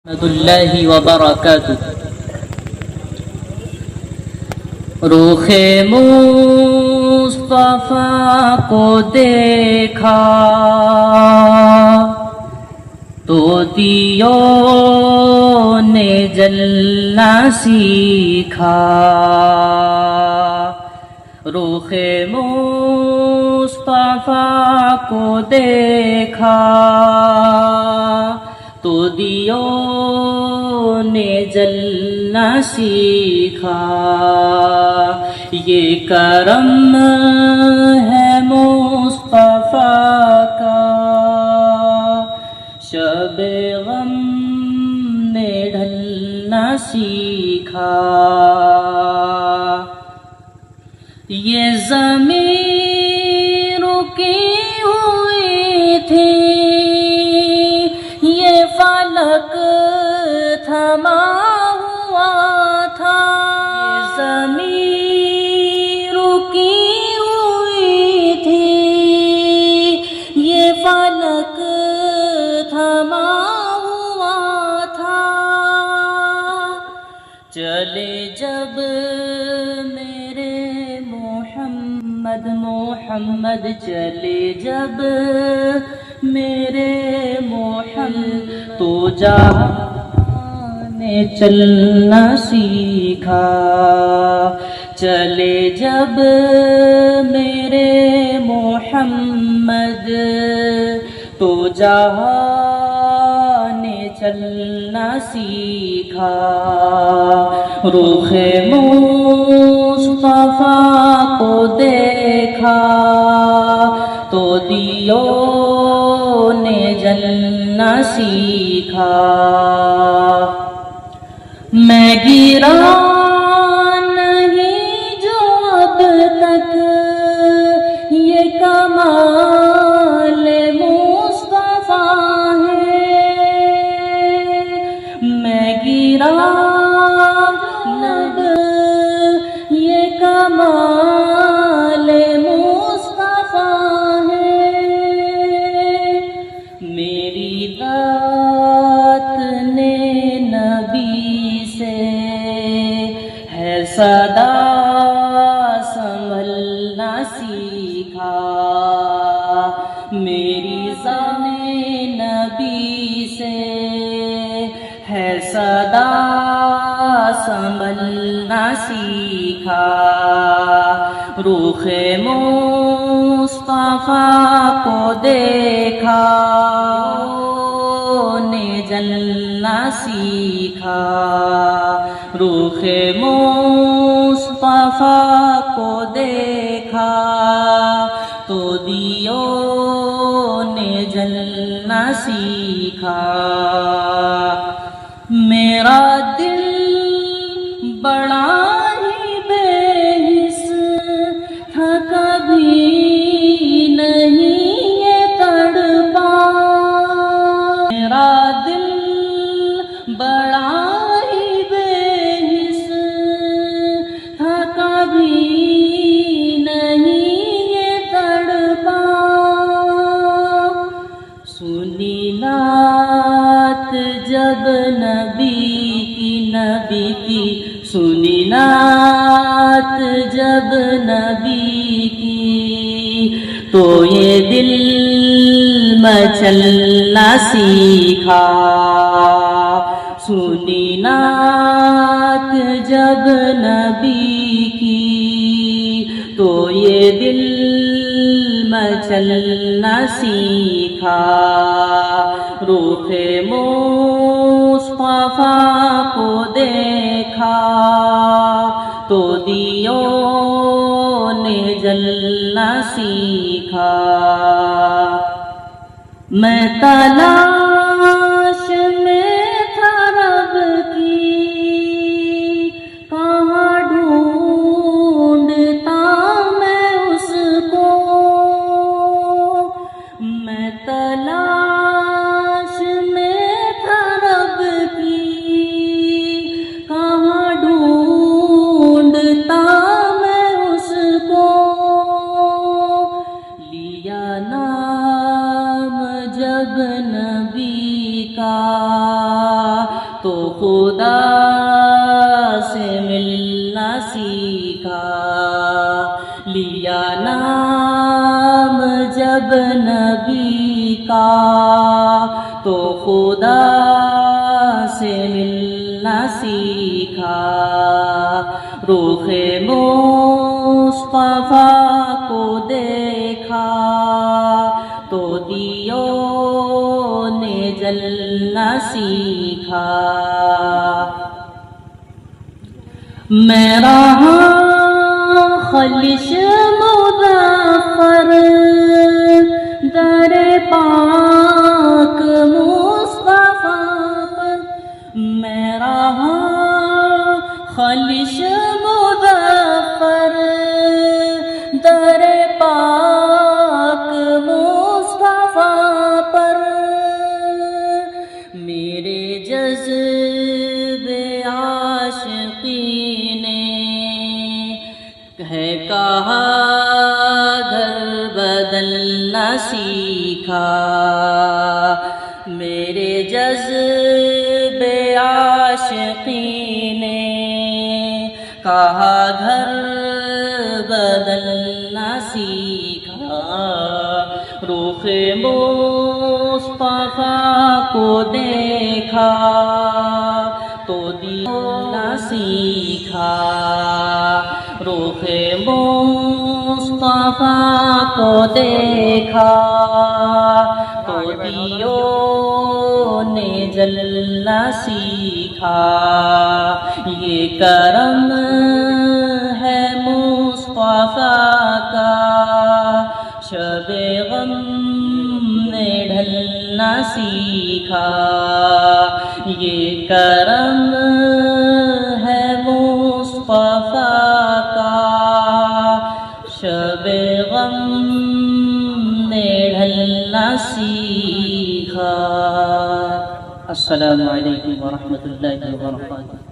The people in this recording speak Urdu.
ورحمۃ اللہ وبرکاتہ۔ رخ مصطفیٰ کو دیکھا تو دیوں نے جلنا سیکھا۔ رخ مصطفیٰ کو دیکھا تو دیوں نے جلنا سیکھا۔ یہ کرم ہے مصطفیٰ کا، شب غم نے ڈھلنا سیکھا۔ یہ زمین رکی ہوئی تھی، یہ فلک تھما ہوا تھا۔ یہ زمین رکی ہوئی تھی، یہ فلک تھما ہوا تھا۔ چلے جب میرے محمد چلے جب میرے محمد، تو جہاں نے چلنا سیکھا۔ چلے جب میرے محمد، تو جہاں نے چلنا سیکھا۔ رخ مصطفیٰ کو دیکھا تو دیوں نے جلنا سیکھا۔ میں گرا نہیں جو اب تک یہ کمال مصطفیٰ ہے۔ میں گرا نب یہ کمال مصطفیٰ ہے۔ میری ذات نے نبی سے ہے صدا سنبھلنا سیکھا۔ میری ذات نے نبی سے ہے صدا سنبھلنا سیکھا۔ رخ مصطفیٰ کو دیکھا نے جلنا سیکھا۔ رخ مصطفیٰ کو دیکھا تو دیوں نے جلنا سیکھا۔ میرا دل بڑا ہی بے حس تھا، کبھی نہیں یہ تڑپا۔ میرا دل بڑا ہی بے حس تھا، کبھی نہیں یہ تڑپا۔ سنی نعت جب نبی کی سنی نعت جب نبی کی، تو یہ دل مچلنا سیکھا۔ سنی نعت جب نبی کی، تو یہ دل مچلنا سیکھا۔ رخ مصطفیٰ کو دیکھا تو دیوں نے جلنا سیکھا۔ میں تلاش میں تھا رب کی، کہاں ڈھونڈتا میں اس کو۔ میں تلاش میں تھا رب کی، کہاں ڈھونڈتا میں اس کو۔ لیا نام جب نبی تو خدا سے ملنا سیکھا، لیا نام جب نبی کا تو خدا سے ملنا سیکھا، رخ مصطفیٰ کو دیکھا تو دیوں نے جلنا سیکھا، میں رہا خلش مظفر در پاک مصطفیٰ پر، میں رہا خلش مظفر در پاک مصطفیٰ پر، میرے جذبے عاشقی نے ہے کہا گھر بدلنا سیکھا، میرے جذبے عاشقی نے کہا گھر بدلنا سیکھا، رخ مصطفیٰ کو دیکھا تو دینا سیکھا، رخ مصطفیٰ کو دیکھا تو دیوں نے جلنا سیکھا، یہ کرم ہے مصطفیٰ کا، شب غم نے ڈھلنا سیکھا، یہ کرم ہے مصطفیٰ کا، شب غم نے ڈھلنا سیکھا۔ السلام علیکم ورحمۃ اللہ وبرکاتہ۔